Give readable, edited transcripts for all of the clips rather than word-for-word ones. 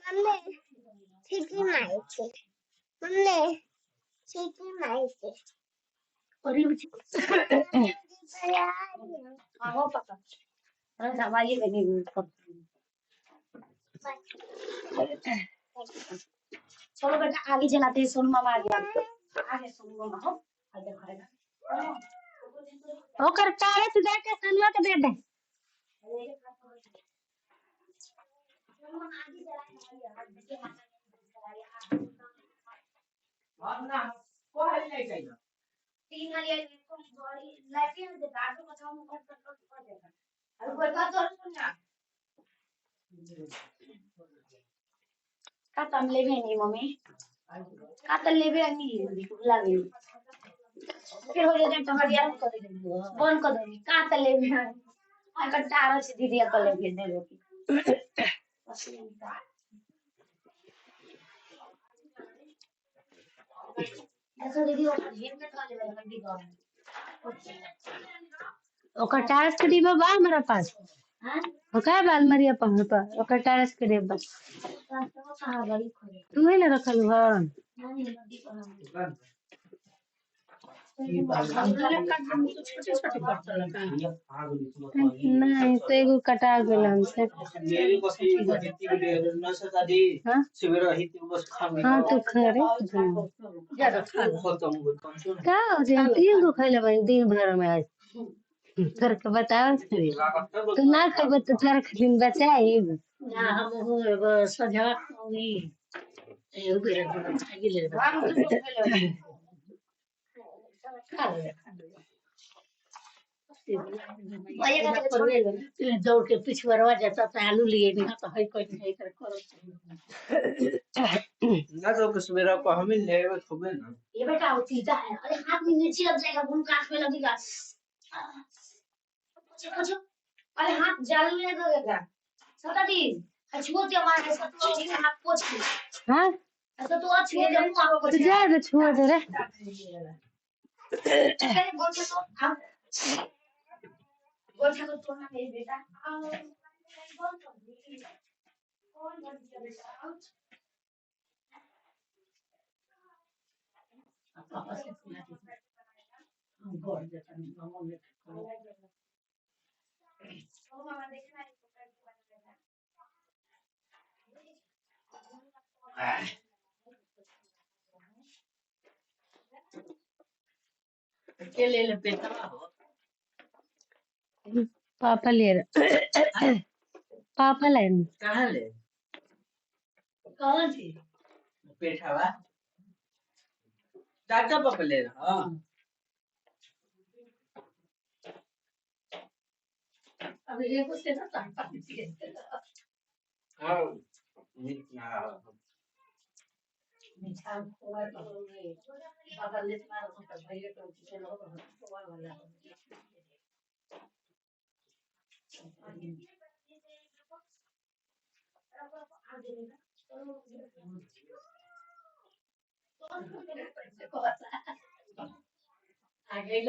Mummy ठीक माहिती mummy ठीक माहिती और आओ पापा अरे दवाई लेने चलो बेटा आगे चलाते हैं सोनू मामा आगे सोनू मामा हो आगे खाएगा ओकर तारे से जाके सनवा के दे दे ना को है नहीं चाहिए तीन वाली को बॉडी लाइट में दे गार्ड को बताओ मुझे कर देगा अब बता तो सुनना का तम लेबे नहीं मम्मी का त लेबे नहीं लागे फिर हो जाए तुम्हारी याद कर देंगे बंद कर देंगे का त लेबे आ कटारो से दीदी को लेके दे दो ऐसा दीदी वो हेलमेट वाले वाला गड्डी का ओकर टारस के डिब्बा बा हमारा पास हां ओका अलमारिया पर ओकर टारस के डिब्बा कहां बड़ी खोले तू ही ना रखल हो नहीं तो एगो कटा गेल हमसे हाँ तो खरे का हो जाए तीन गो खैले बनी दिन भर में आज तोर के बताओ तू ना खब तो तोर के दिन बचाई ना हम हो सजा होई ए उबे गिले दौड़ के पिछुआरवा जाता तो आलू लिए नहीं तो है कोई नहीं कर करो ना तो सवेरा को हमें लेवे खूबे ना ये बेटा वो सीधा है अरे हाथ में मिर्ची लग जाएगा घूम काट में लगेगा कुछ अरे हाथ जाल में लगेगा छोटा दी छुओ के मारे सब तो जी हाथ पोछ हां ऐसा तो अच्छे जब आपको कुछ जा दे छोड़ दे रे अरे बोल के तो हम गोठा को तोड़ना मेरे बेटा कौन कर दिया बेटा पापा से सुना दे हम गोड़ देता नहीं मामा ने मामा देखना के ले बेटा पापा ले रहा पापा ले कहाँ ले कौन सी पेठावा डाटा पापा ले रहा अभी ये कुछ ना टाटा हाँ मीठा खोआ तो नहीं पापा ले मार तो भैया तो चलो खोआ वाला आगे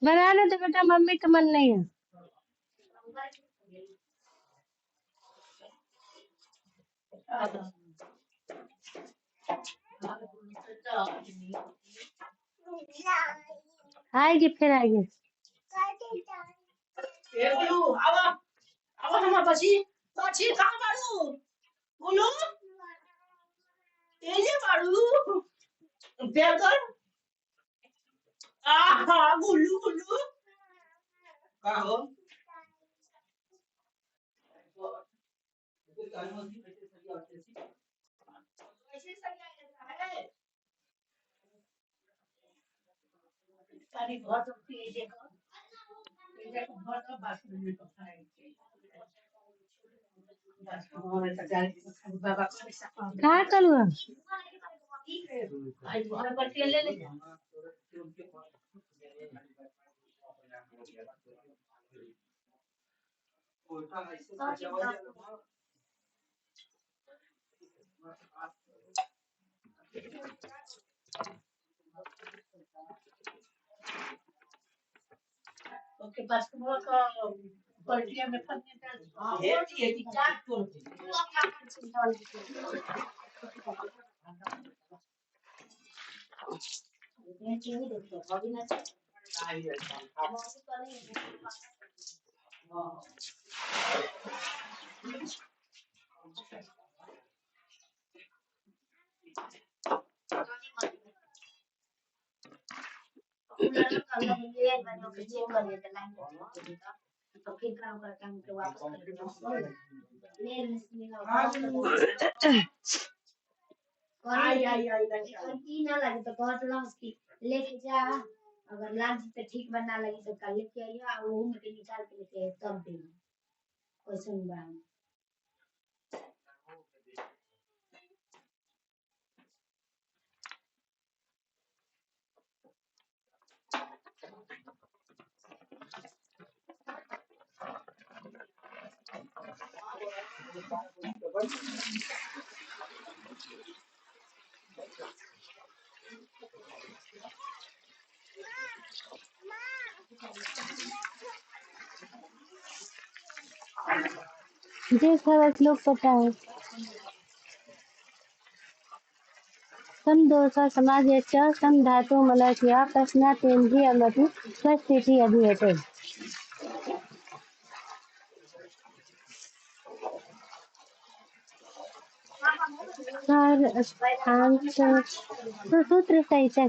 बनाने तो बेटा मम्मी का मन नहीं है आएगी फिर आएगी अब हम पछि कहाँ बारू बोलो ये बारू प्यार कर आहा गुल्लू गुल्लू का हो ऐसे सही है सारी बहुत होती है देखो ये बहुत बात में तो खाएंगे कहाँ करूँ आज घर पर के ले ले उसके पास वो का क्वालिटी में फल नहीं ये चार तो ये चीनी देखो अभी ना ये मैंने ओके चेक कर लिया था लाइन तो फिर काम करके हम के वापस कर देंगे ले ले आई आई आई की ना लगे तो बहुत लॉस की लेके जा अगर लाग तो ठीक बना लगी तो कल लेके आइए और वो में के निकाल के लेके तब देना क्वेश्चन बनाना जे खरच लोक पता है संदोष समाजेच्या संधातु मलक्या प्रश्नातेन्द्रियमपि स्वस्थिति अधीयते सर स्थान सूत्र सही है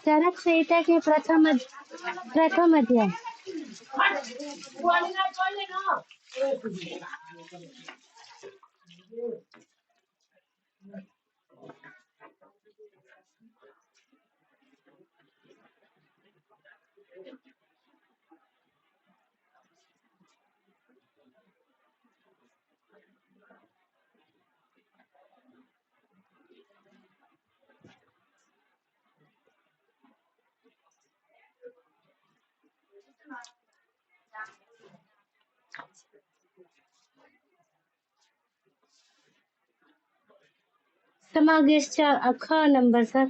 चरक संहिता के प्रथम अध्याय समागेशच्या अख नंबर सर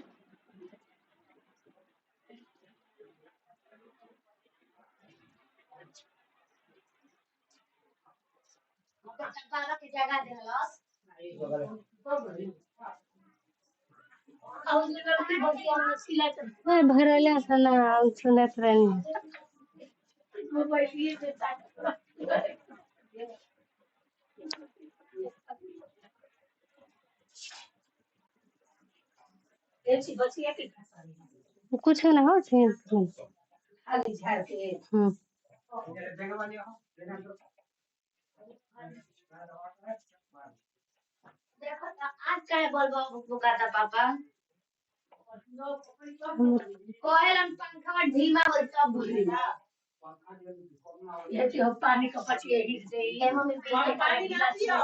भरले असताना सुनत राणी कुछ ना हो देखो आज काय बोलबो बुकाता पापा कोयल हम पंखा ढीमा हो सब भूल ये तो पानी का पटिए हिल दे ये मम्मी पानी ना दियो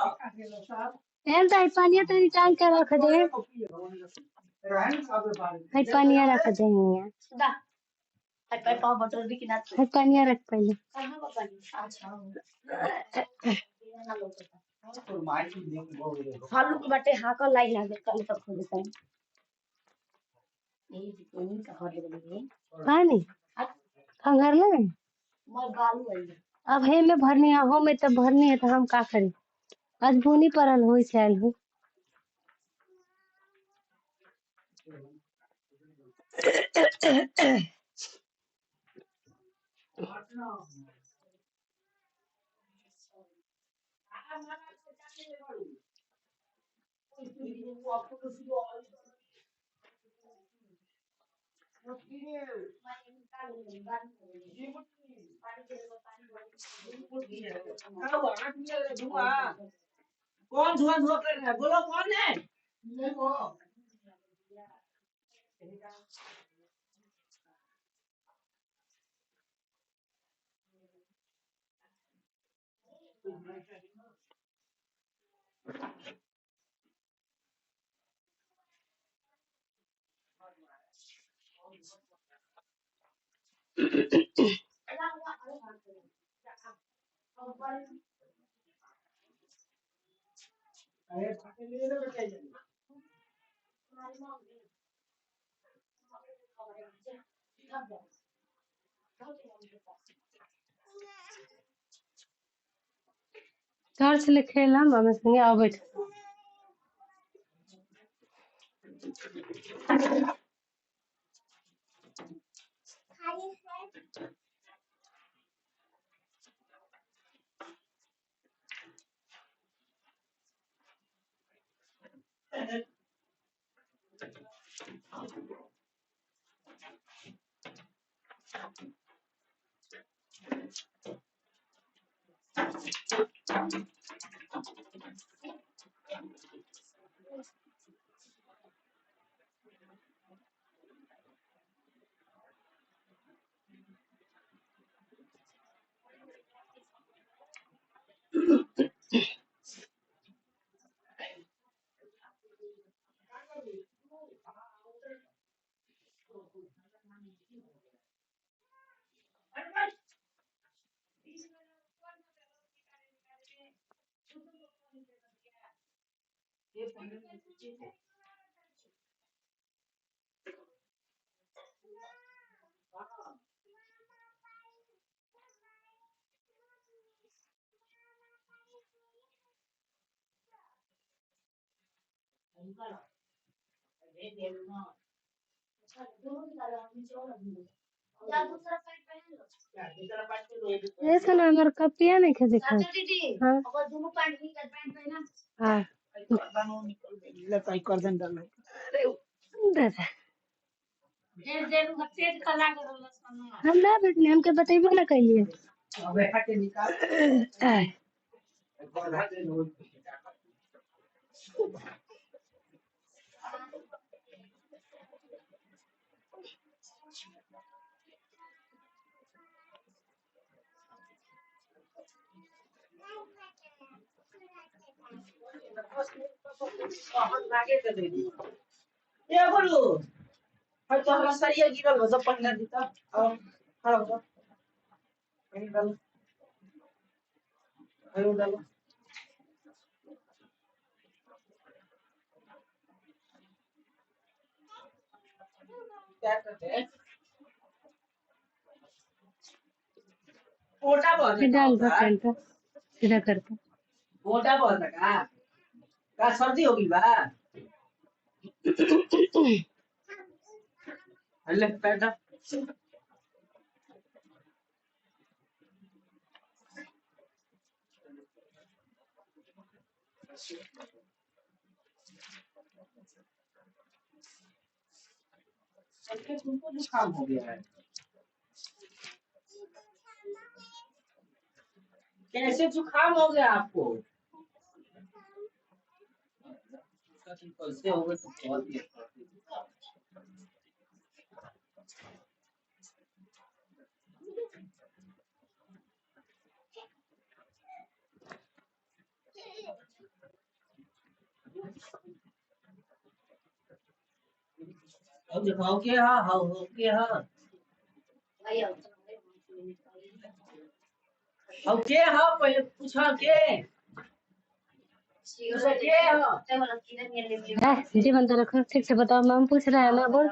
एम ताई पानी तो टांग के रख दे है पानी रख दे सुधा है पे पाव बटर भी किना है पानी रख पहले कहां का पानी अच्छा हालू के बाटे हाका लाई लागे कल तक हो जतन ये जितनी का हो ले पानी खंगार ले मोर बालू है अब हे में भरनी है हो में तो भरनी है तो हम का करी आज बुनी परल होई छैल हो कौन धुआं धुआं कर रहा है बोलो कौन है देखो चर्च लिखेला मामा संगे आबैत ऐसा ना हमार कपिया नहीं खे दिखा हां हां अरे दादा हम ना बैठने हमके बतेबो ना कहिए आय, फिर डाल दो पेंटा सीधा करके जी बंदा रखो ठीक से बताओ मैम पूछ रहा है ना बोल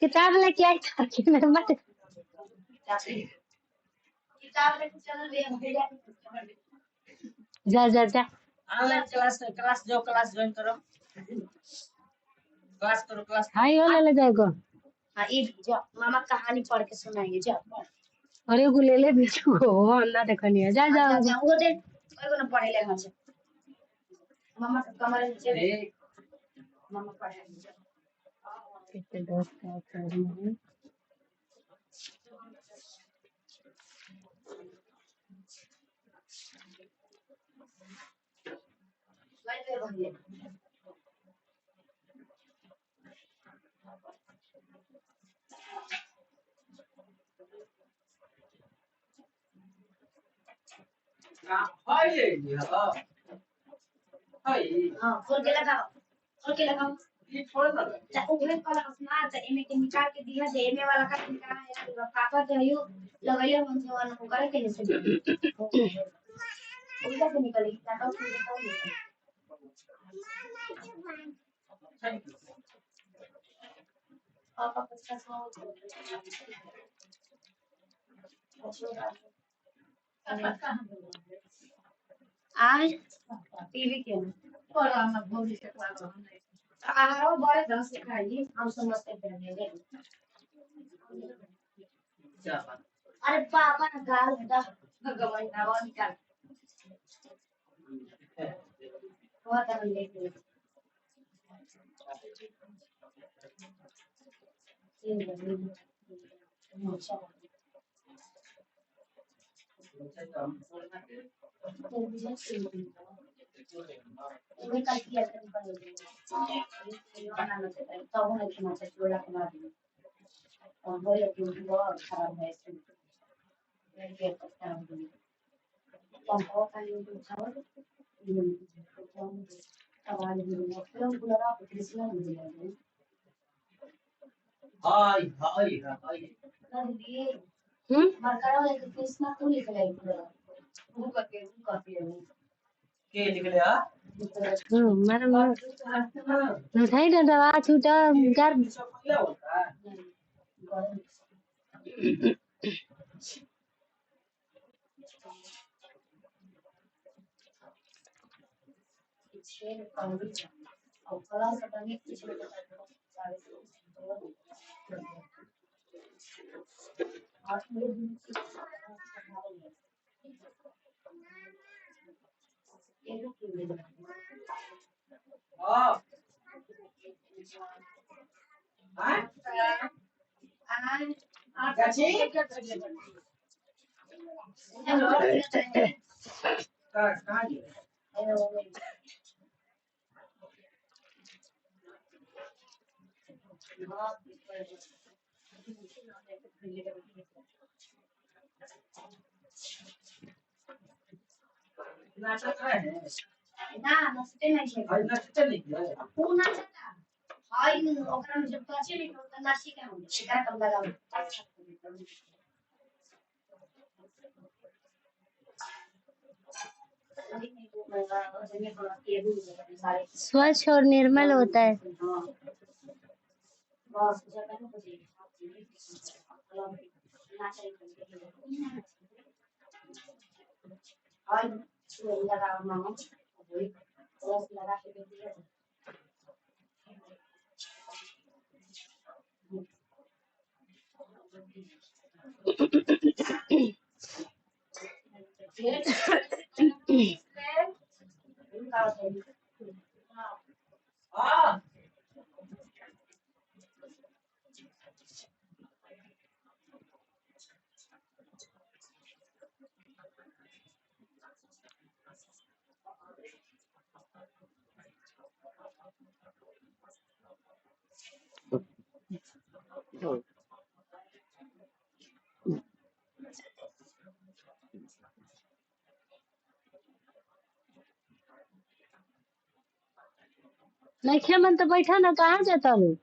किताब लेके आई था कि मैं मत जा जा जा हाई हो ले जाएगा अरे एगो ले ले बिस्कु हो ना देखनी है जा जा कितने दोस्त का करना है उहे कलर ना त एमे के निकाल के दिया दे एमे वाला का निकाल है पापा तो यो लगैले मन से वाला को करे के से उनका से निकल गया का पापा पचास सौ आज टीवी के पर हम बोली से आओ बड़े ढंग से खाइए हम समझते पहले अरे पापा ना गाल दा भगवान ना वो निकाल वो तो लेके उठाई ना दवा छूटा कर ना नस्ते नहीं है पूना चटा हाय ओकरा में जब टचे नहीं करता नासी के हम शिकार कर लगा स्वच्छ और निर्मल होता है। नहीं मन तो बैठा ना कहाँ जाता हूँ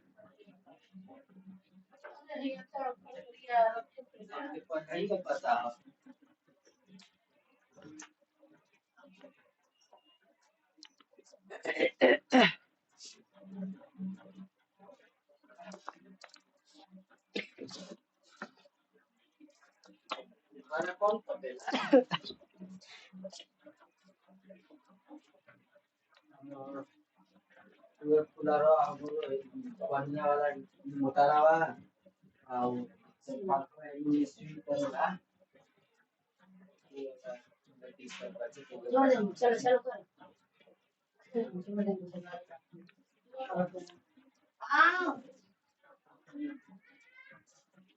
चलो चलो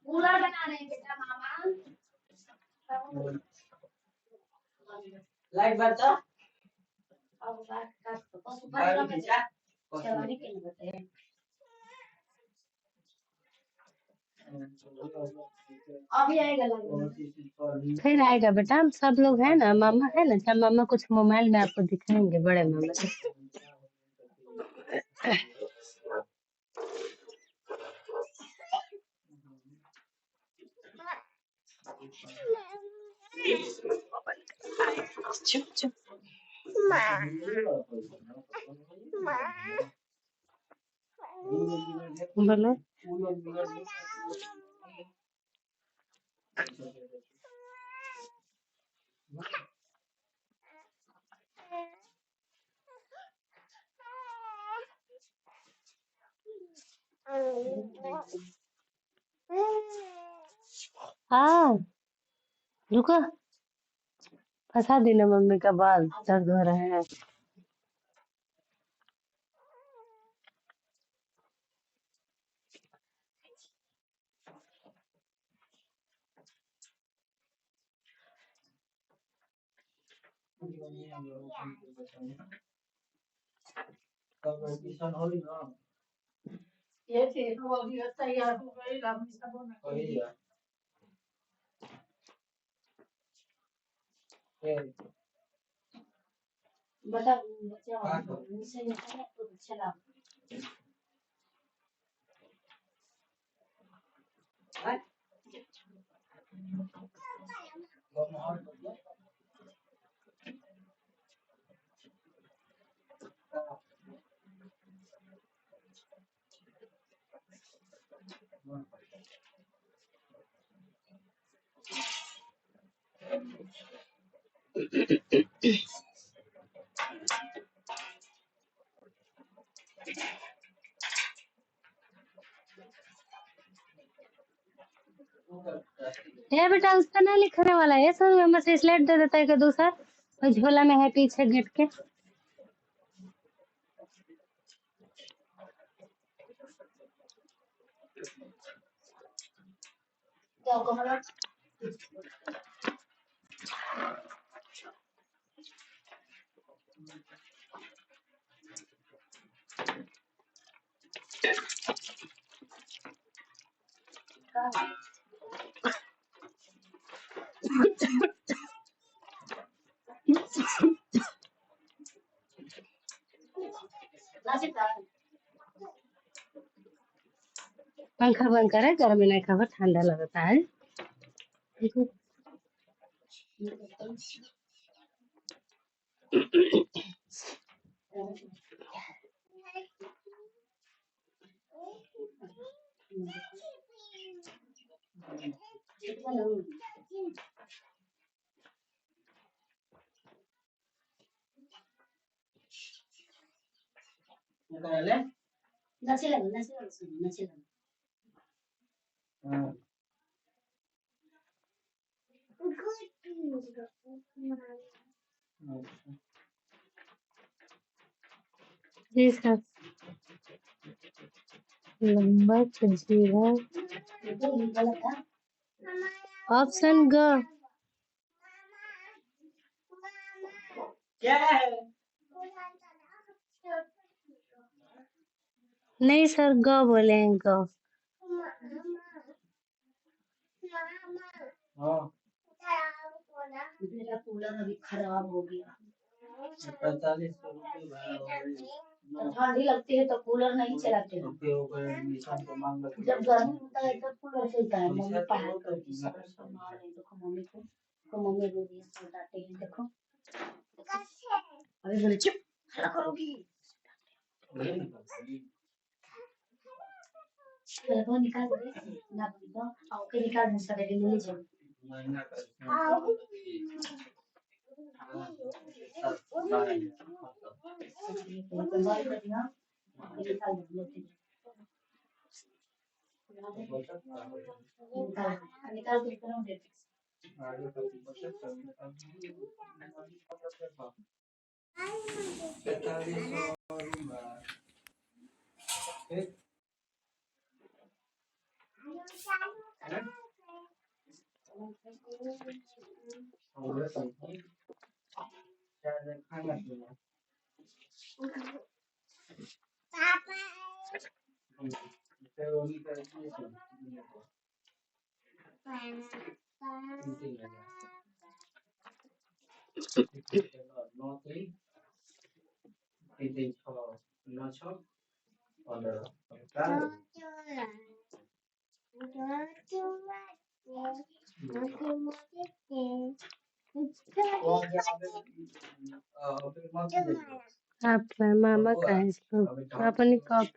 कूलर बना रहे हैं बेटा मामा लाइट बंद कर अब बात कर पशु पर चलाने के लिए बताए अभी आएगा फिर आएगा बेटा हम सब लोग है ना मामा है ना सब मामा कुछ मोबाइल में आपको दिखाएंगे बड़े मामा चुप चुप बोलो हाँ रुको फंसा देना मम्मी का बाल दर्द हो रहा है ये थे वो अभी तैयार हो गए लाभ सब होना बता बच्चा से निकला तो चला ये बेटा उसका ना लिखने वाला है सर में से स्लेट दे देता है कि दूसरा और झोला में है पीछे गेट के क्या कमरा नासिक पंखा बंद करे गर्मी नहीं खबर ठंडा लगता है नचिला जी सर लंबा चलचिया ऑप्शन ग क्या है नहीं सर ग बोले हैं ग मेरा कूलर अभी खराब हो गया 45 रुपये भाड़ा हो गई ठंडी लगती है तो कूलर नहीं चलाते हैं जब गर्मी होता है तब कूलर चलता है मम्मी पढ़ाई करती है सब मार रही देखो मम्मी को तो मम्मी रोज ये बताते हैं देखो अभी बोले चुप हल्ला करोगी तो निकाल दे ना बोलो आओ के निकाल दे सारे दिन ले जाओ बाहर कर दिया निकाल दे निकाल के करो दे आपका मामा का है इसको अपनी कप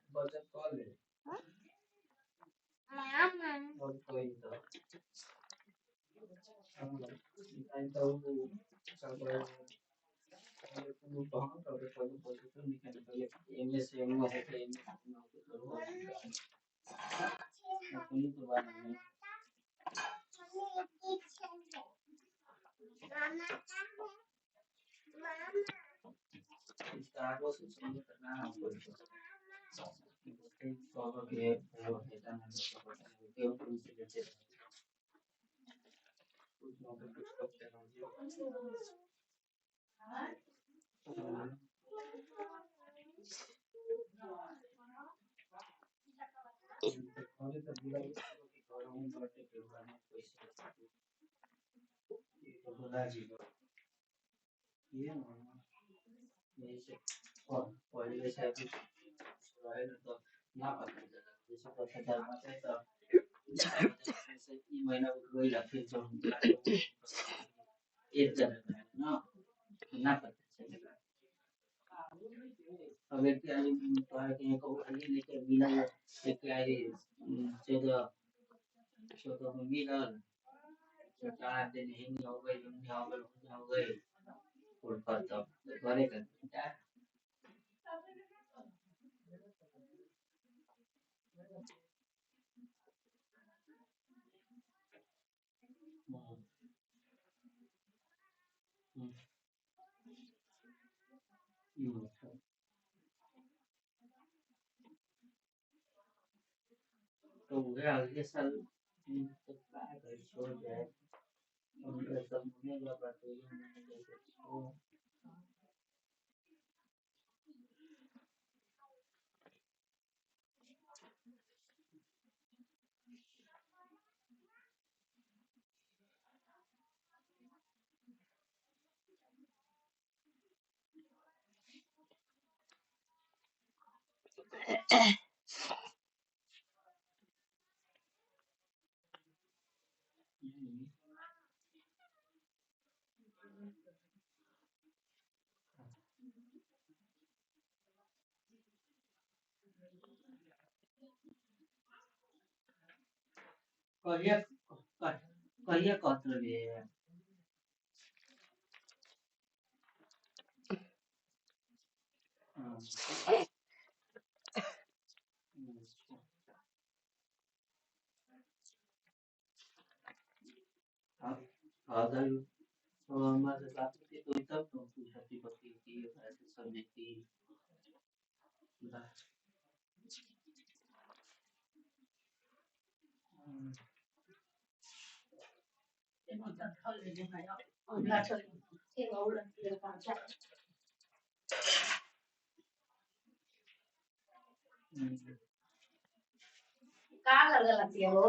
कहाँ कर गलती है वो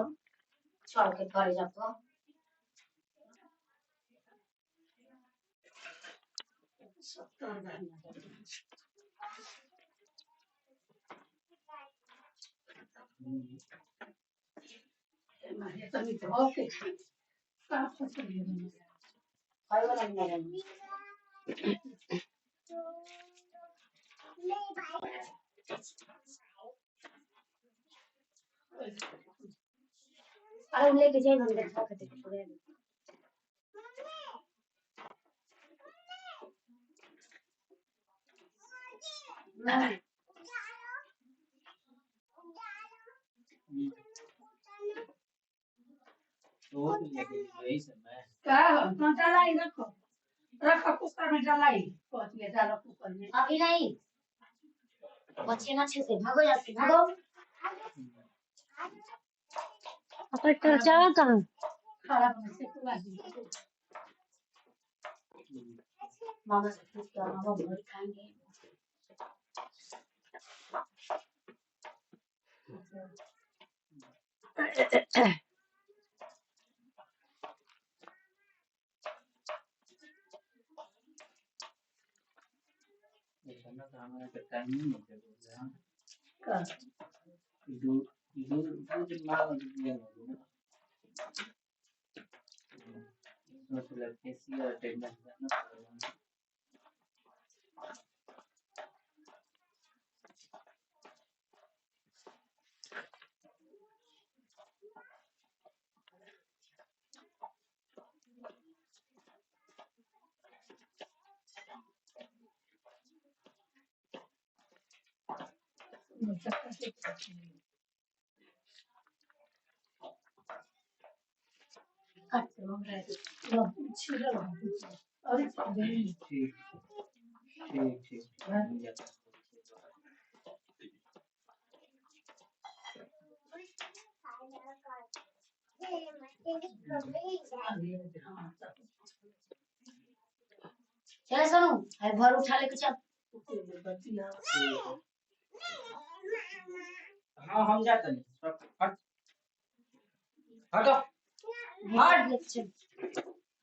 छोड़ के घर जातो खाई वाला नहीं अरे लेके जाइए हम देखा करते थोड़े नहीं क्या कौन चलाई रखो रखो कुकर में चलाई पहुंच गया डालो कुकर में अभी नहीं बच्चे ना अच्छे से भागो जाके भागो अपन चर्चा कहाँ खाना से खुला दी मामा से पूछ के मामा बहुत खाएंगे मतलब कैसी अटेंडेंस करना पड़ेगा। ठीक ठीक ठीक मिल जाता है। चल सुनो है घर उठा लेके चल ठीक है। हाँ हम जाते हैं सब हट हटो हट लेके चल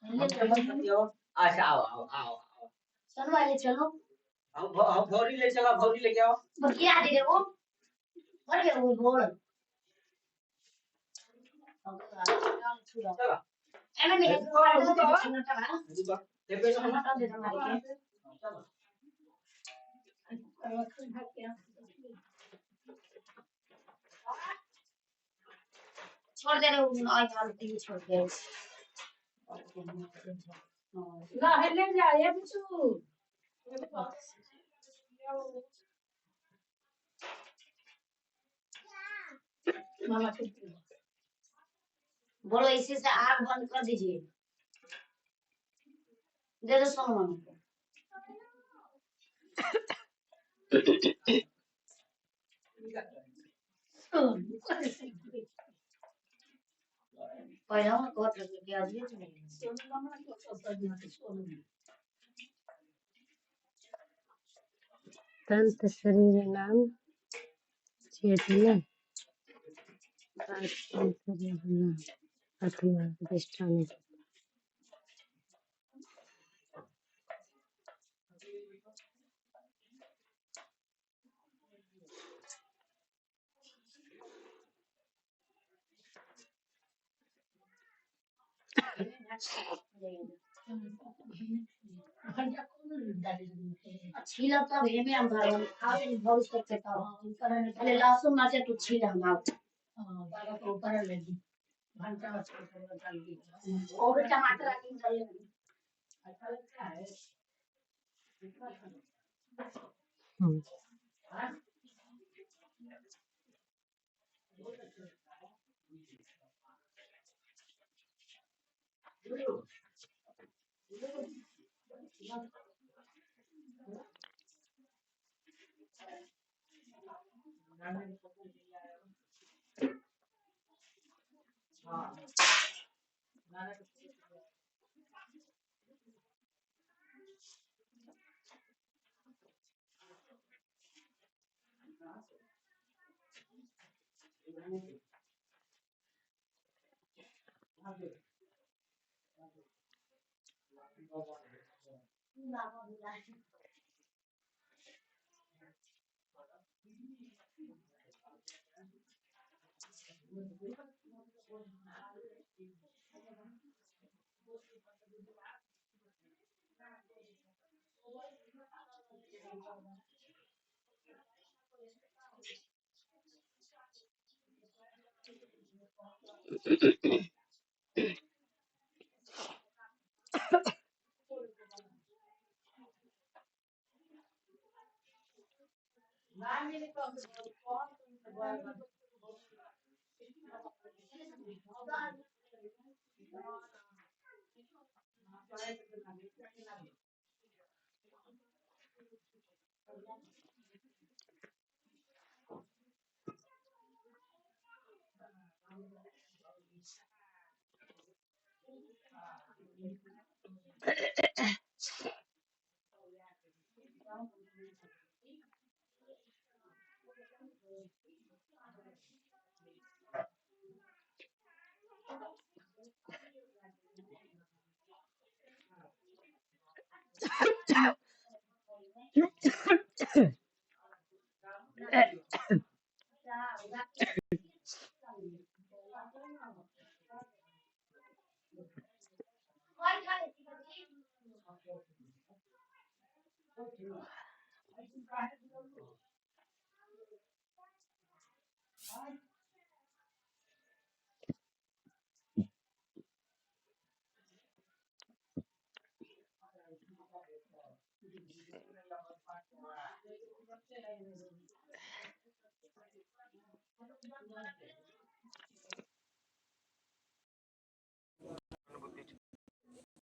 हम चलो आओ अच्छा आओ आओ आओ आओ सुनो आइए चलो हम भौरी ले चला भौरी लेके आओ बकिया दे वो मर गया वो बोल चला एमे मेरे को वाला तो सुनना था ये पे हम टमाटर दे दो मारे के चलो छोड़ दे रहे हो आज वाले टीवी छोड़ दे ला है ले जा ये बिचू मामा बोलो इसी से आग बंद कर दीजिए दे दो सोनू मामा को पहले हम को लेके आ दिए तो सोनू मामा को सब दिया सोनू तंत शरीर नाम चेतन अथवा अधिष्ठान अच्छी लगता है में हम घर में खा भी बहुत करते था पहले लहसुन माचे तो छील हम आग बाबा को ऊपर लगी घंटा उसको डाल दी और टमाटर आके डाल लगी अच्छा लगता है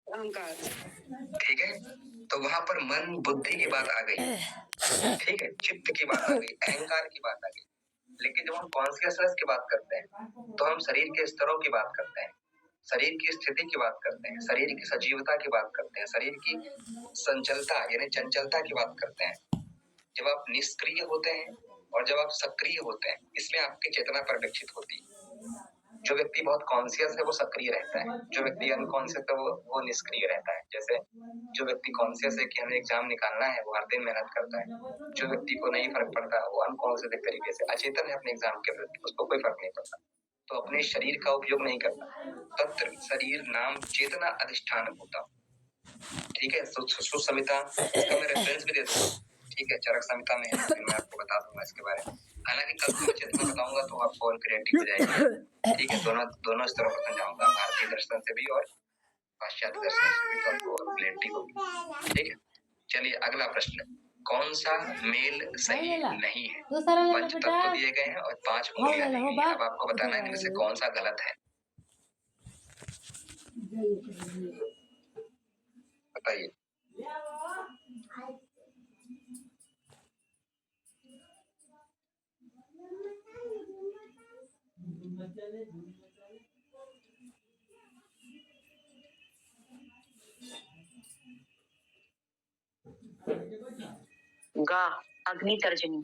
अहंकार, ठीक है। तो वहां पर मन बुद्धि की बात आ गई, ठीक है, चित्त की बात आ गई, अहंकार की बात आ गई। लेकिन जब हम कॉन्शियसनेस की बात करते हैं तो हम शरीर के स्तरों की बात करते हैं, शरीर की स्थिति की बात करते हैं, शरीर की सजीवता की बात करते हैं, शरीर की संचलता यानी चंचलता की बात करते हैं। जब आप निष्क्रिय होते हैं और जब आप सक्रिय होते हैं, इसमें आपकी चेतना परिलक्षित होती है। जो व्यक्ति बहुत कॉन्शियस है वो सक्रिय रहता है, जो व्यक्ति अनकॉन्शियस है वो निष्क्रिय रहता है। जैसे जो व्यक्ति कॉन्शियस है कि हमें एग्जाम निकालना है वो हर दिन मेहनत करता है। जो व्यक्ति को नहीं फर्क पड़ता वो अनकॉन्शियस एक तरीके से अचेतन है अपने एग्जाम के प्रति, उसको कोई फर्क नहीं पड़ता, तो अपने शरीर का उपयोग नहीं करता। तत्र शरीर नाम चेतना अधिष्ठान होता, ठीक है। सुसमिता इसका मैं रेफरेंस भी दे दूंगा, ठीक है, चरक संहिता में है, फिर मैं आपको बता दूंगा इसके बारे में। हालांकि कल मैं चेतना बताऊंगा तो आपको और क्रिएटिव हो जाएगी, ठीक है। दोनों स्तरों पर समझाऊंगा, भारतीय दर्शन से भी और पाश्चात्य दर्शन से भी, तो आपको और क्रिएटिव होगी, ठीक है। चलिए अगला प्रश्न, कौन सा मेल सही नहीं है? 5 तत्व दिए गए हैं और 5 उंगलियां दी गई हैं। अब आपको बताना है इनमें से कौन सा गलत है, बताइए। गा अग्नि तर्जनी,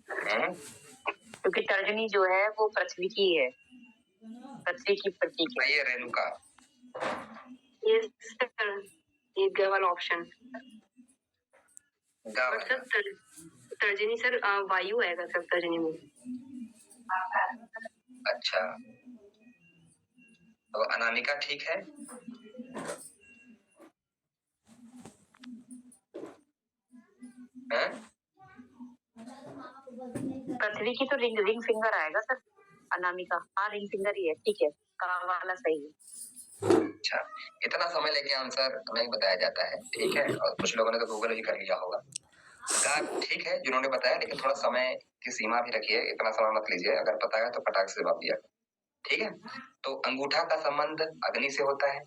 क्योंकि तर्जनी जो है वो पृथ्वी की है, पृथ्वी की प्रतीक है। ये रेणुका, ये गलत ऑप्शन। तर्जनी सर वायु आएगा सर तर्जनी में। अच्छा, तो अनामिका ठीक है? पृथ्वी की तो रिंग फिंगर आएगा सर, अनामिका हाँ रिंग फिंगर ही है, ठीक है, काम वाला सही है। अच्छा, इतना समय लेके आंसर नहीं बताया जाता है, ठीक है, और कुछ लोगों ने तो गूगल भी कर लिया होगा। ठीक है जिन्होंने बताया, लेकिन थोड़ा समय की सीमा भी रखिए, इतना समय मत लीजिए, अगर पता है तो फटाक से जवाब दिया, ठीक है। तो अंगूठा का संबंध अग्नि से होता है,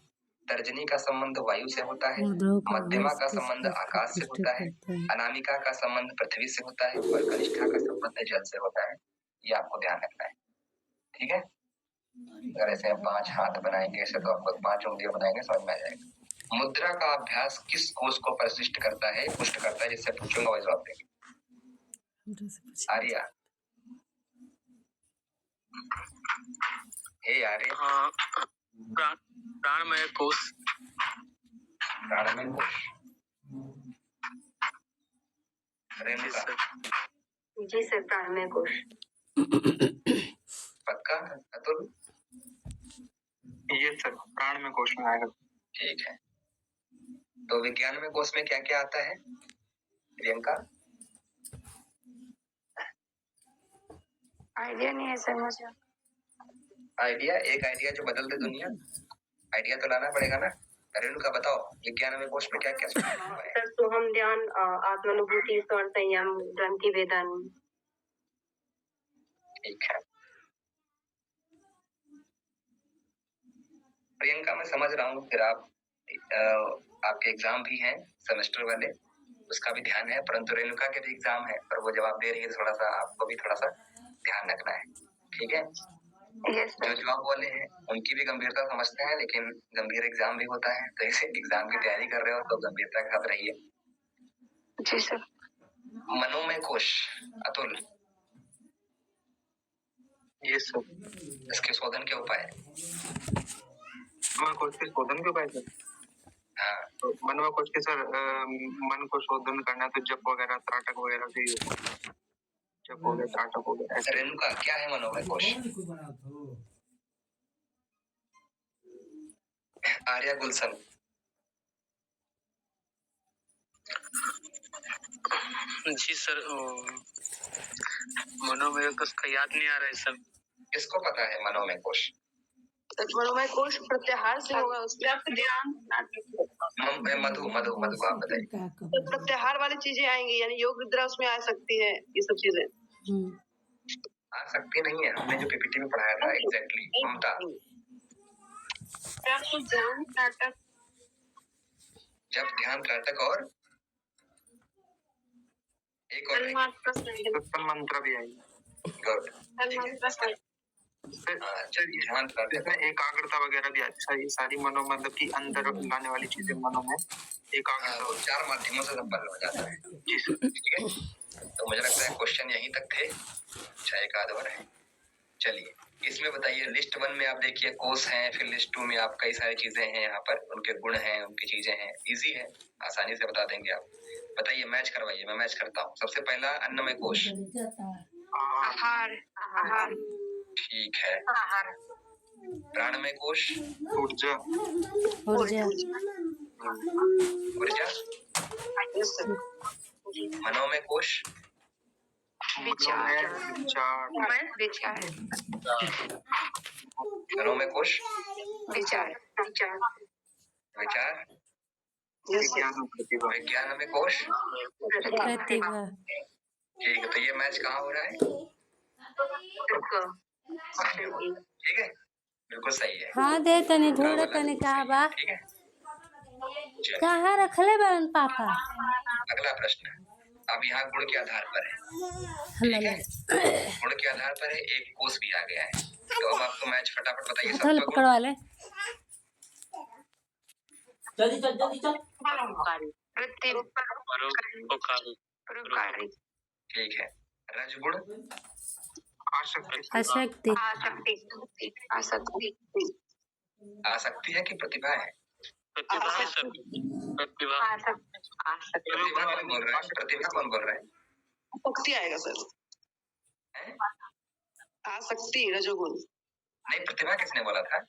तर्जनी का संबंध वायु से होता है, मध्यमा का संबंध आकाश से होता है, अनामिका का संबंध पृथ्वी से होता है और कनिष्ठा का संबंध जल से होता है। ये आपको ध्यान रखना है, ठीक है। अगर ऐसे 5 हाथ बनाएंगे ऐसे तो आपको 5 उंगलियां बनाएंगे, समझ में आ जाएगा। मुद्रा का अभ्यास किस कोष को परिशिष्ट करता है, पुष्ट करता है, जिससे पूछूंगा वही जवाब देंगे। आर्या, हे आर्य, हाँ, प्राणमय कोष, प्राणमय कोष, रेणुका, जी सर प्राणमय कोष, पक्का अतुल? ये सर प्राणमय कोष में आएगा, ठीक है। तो विज्ञान में कोष में क्या क्या आता है प्रियंका? आइडिया नहीं है सर मुझे। आइडिया, एक आइडिया जो बदल दे दुनिया, आइडिया तो लाना पड़ेगा ना। रेणुका बताओ विज्ञान में कोष में क्या क्या है? सर सोहम ध्यान, आत्मानुभूति, स्वर्ण संयम, ग्रंथि वेदन, ठीक है। प्रियंका मैं समझ रहा हूँ, फिर आपके एग्जाम भी हैं सेमेस्टर वाले, उसका भी ध्यान है, परंतु रेणुका के भी एग्जाम है, पर वो जवाब दे रही है, थोड़ा सा आपको भी थोड़ा सा ध्यान रखना है, ठीक है। yes, जो जवाब वाले हैं उनकी भी गंभीरता समझते हैं, लेकिन गंभीर एग्जाम भी होता है, तो इसे एग्जाम की तैयारी कर रहे हो तो गंभीरता के साथ रहिए। जी सर। मनोमय कोश अतुल, ये सर इसके शोधन के उपाय, मनोमय कोश के शोधन के उपाय सर। हाँ, तो मनोमय कोश के सर मन को शोधन करना तो जप वगैरह त्राटक वगैरह से ही होता है, जप हो गया त्राटक हो गया। रेणुका क्या है मनोमय कोश? आर्या गुलशन, जी सर, मनोमय कोश का याद नहीं आ रहा है सर। किसको पता है मनोमय कोश? मनोमय कोश प्रत्याहार से होगा, उसमें ध्यान मधु मधु मधु आप बताइए। तो प्रत्याहार वाली चीजें आएंगी, यानी योग निद्रा उसमें आ सकती है, ये सब चीजें आ सकती नहीं है, हमने जो पीपीटी में पढ़ाया था एग्जैक्टली। ममता, ध्यान नाटक, जब ध्यान त्राटक और एक और मंत्र भी आई। गुड, चलिए ध्यान त्राटक एकाग्रता वगैरह भी अच्छा, ये सारी मनो मतलब कि अंदर लाने वाली चीजें मनो में एकाग्रता 4 माध्यमों से संपन्न हो जाता है। जी सर। ठीक है, तो मुझे लगता है क्वेश्चन यहीं तक थे, अच्छा एक आध और है। चलिए इसमें बताइए, लिस्ट 1 में आप देखिए कोष हैं, फिर लिस्ट 2 में आप कई सारी चीजें हैं, यहाँ पर उनके गुण हैं, उनकी चीजें हैं, इजी है, आसानी से बता देंगे आप। बताइए, मैच करवाइए, मैं मैच करता हूँ। सबसे पहला अन्नमय कोश, आहार, आहार, ठीक है। प्राणमय कोश, ऊर्जा, ऊर्जा, ऊर्जा। मनोमय कोश, विचार, विचार, मनोमय कोश, विचार, विचार। प्रतिभा, विज्ञानमय कोश, प्रतिभा, ठीक है। तो ये मैच कहाँ हो रहा है? ठीक है, बिल्कुल सही है। हाँ दे तनी ढूंढे तनी कहाँ बा, ठीक है, चलिए, कहाँ रखले बन पापा। अगला प्रश्न अब यहाँ गुण के आधार पर है। ठीक है, गुण के आधार पर है, एक कोष भी आ गया है। तो अब आपको मैच फटाफट बताइए। चल पकड़वा ले, परोपकारी, ठीक है। रजगुण, आशक्ति, अशक्ति, आसक्ति है कि प्रतिभा है? प्रतिभा है सर। प्रतिभा, प्रतिभा कौन बोल रहा है? प्रतिभा कौन बोल रहा है? आसक्ति आएगा सर, हैं? आसक्ति रजोगुण। नहीं, प्रतिभा किसने बोला था?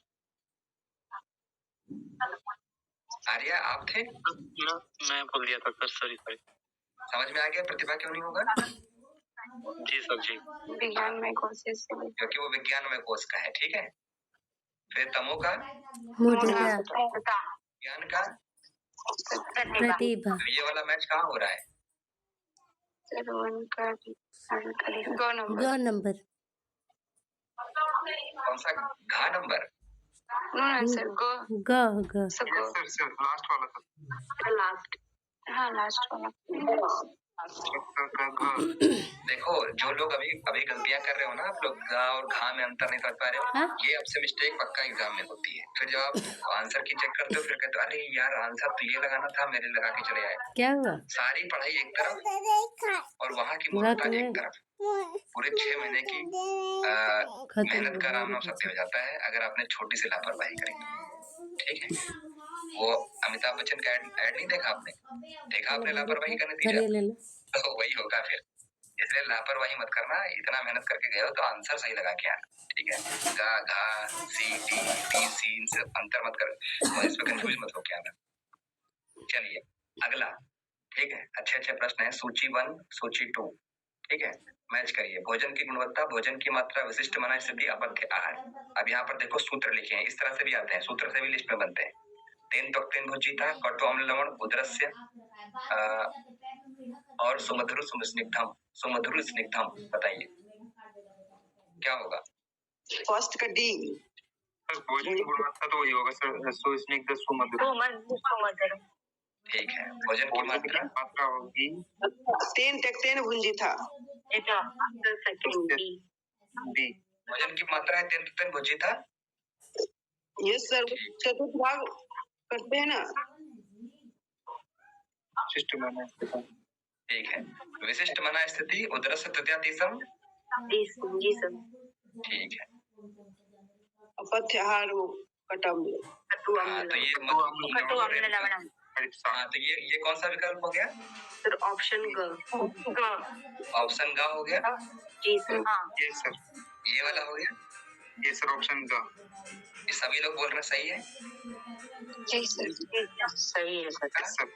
आर्या आप थे? मैं बोल दिया था सर, सॉरी। समझ में आ गया प्रतिभा क्यों नहीं होगा? जी सर जी। विज्ञान में कोशिश, क्योंकि वो विज्ञान में कोष का है। ठीक है, फिर तमो का, मुद्रा, ज्ञान का, प्रतिभा, तो ये वाला मैच कहाँ हो रहा है? 2 नंबर, कौन सा घा नंबर? ग ग, सर लास्ट वाला था। लास्ट वाला। देखो, जो लोग अभी गलतियां कर रहे हो ना, आप लोग गा और घा में अंतर नहीं कर पा रहे हो, हाँ? ये आपसे मिस्टेक पक्का एग्जाम में होती है। फिर जब आप आंसर की चेक करते हो, फिर कहते हो अरे यार आंसर तो ये लगाना था, मेरे लगा के चले आए। क्या हुआ? सारी पढ़ाई एक तरफ और वहाँ की मूर्खता एक तरफ। पूरे 6 महीने की मेहनत का राम नाम सत्य हो जाता है अगर आपने छोटी सी लापरवाही करी। ठीक है, वो अमिताभ बच्चन का ऐड नहीं देखा आपने? देखा आपने लापरवाही का नतीजा? तो वही होगा फिर। इसलिए लापरवाही मत करना, इतना मेहनत करके गए हो तो आंसर सही लगा के आना। ठीक है, गा घा सी डी टी सी इनसे अंतर मत कर, इसमें कंफ्यूज मत हो के आना। चलिए अगला, ठीक है, अच्छे प्रश्न है। सूची 1, सूची 2, ठीक है, मैच करिए। भोजन की गुणवत्ता, भोजन की मात्रा, विशिष्ट मना स्थिति, अबध्य आहार। अब यहाँ पर देखो सूत्र लिखे हैं, इस तरह से भी आते हैं, सूत्र से भी लिस्ट में बनते हैं। तेन त्वक्तेन भुज्जिता, कटु अम्ल लवण, उदरस्य और सुमधुर स्निग्धम, सुमधुर स्निग्धम। बताइए क्या होगा? फर्स्ट का डी। भोजन की गुणवत्ता तो वही होगा सर, सुस्निग्ध सुमधुर। ठीक है, भोजन की मात्रा होगी तेन त्यक्तेन भुंजिता। डी। भोजन की मात्रा है तेन त्यक्तेन भुज्जिता। यस सर, चतुर्थ भाग करते हैं ना। विशिष्ट मना स्थिति। ठीक है, विशिष्ट मना स्थिति, उदरस्य तृतीयातीसम। ठीक है, अपथ्य आहार हो कटम। हाँ, तो ये हाँ, तो ये कौन सा विकल्प हो गया? सर ऑप्शन ग। ऑप्शन ग हो गया। जी सर। ये सर, ये वाला हो गया। ये सर ऑप्शन ग। ये सभी लोग बोल रहे सही है? जी सर, सही है sir.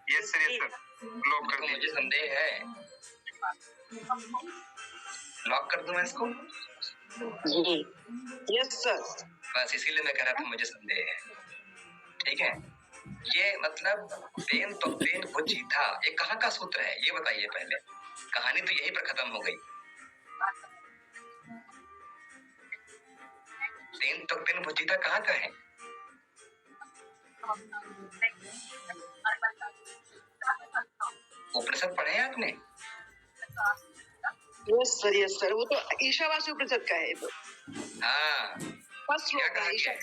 Yes sir yes sir lock कर तो मुझे दीजिए। संदेह है, लॉक कर दूं मैं इसको? जी यस सर। बस इसीलिए मैं कह रहा था मुझे संदेह है। ठीक है, ये मतलब तेन तो तेन वो जीता, ये कहाँ का सूत्र है ये बताइए पहले। कहानी तो यहीं पर खत्म हो गई। तेन तो तेन वो जीता कहाँ का है? उपनिषद पढ़े हैं आपने? यस सर वो तो ईशावासी उपनिषद का है वो। हाँ, फर्स्ट क्या श्लोक कहा है गया है?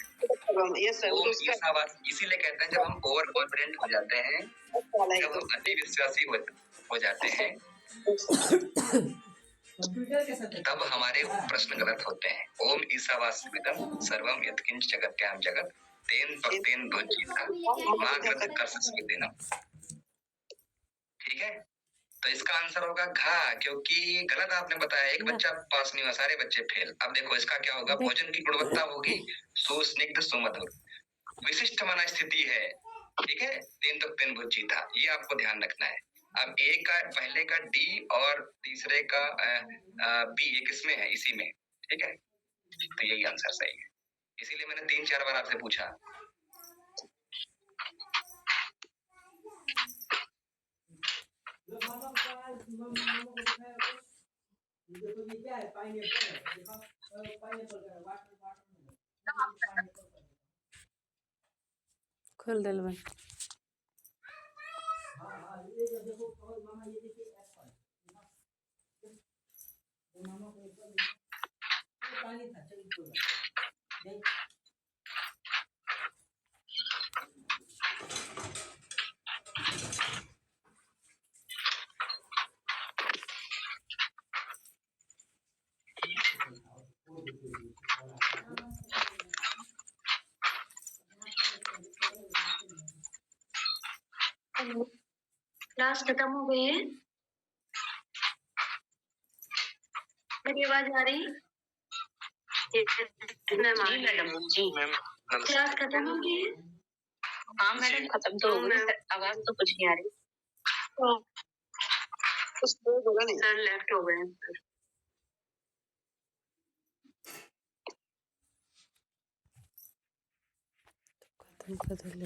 यस सर वो ओम तो उसका ईशावास, इसीलिए कहते हैं जब हम ओवर कॉन्फिडेंट हो जाते हैं, वाला है जब हम अति विश्वासी हो जाते हैं, तब हमारे प्रश्न गलत होते हैं। ओम ईशावास्यमिदं सर्वम यत्किंच जगत्याम जगत तेन भक्तेन भुज्जीता मां कृत कर्षस्विदिनम्। ठीक है, तो इसका आंसर होगा घा, क्योंकि गलत आपने बताया, एक बच्चा पास नहीं हुआ, सारे बच्चे फेल। अब देखो इसका क्या होगा, भोजन की गुणवत्ता होगी सुस्निग्ध सुमधुर, विशिष्ट मना स्थिति है। ठीक है, तेन तो तेन भुज्जी था, ये आपको ध्यान रखना है। अब ए का पहले का डी और तीसरे का बी, ये किसमें है? इसी में। ठीक है, तो यही आंसर सही है, इसीलिए मैंने 3-4 बार आपसे पूछा। खोल दिल में क्लास खत्म हो गई है? मेरी आवाज आ रही? मैडम जी मैम क्लास खत्म हो गई है? हाँ मैडम खत्म तो हो गई, आवाज तो कुछ नहीं आ रही। कुछ तो होगा नहीं सर लेफ्ट हो गए सर। खत्म कर दिल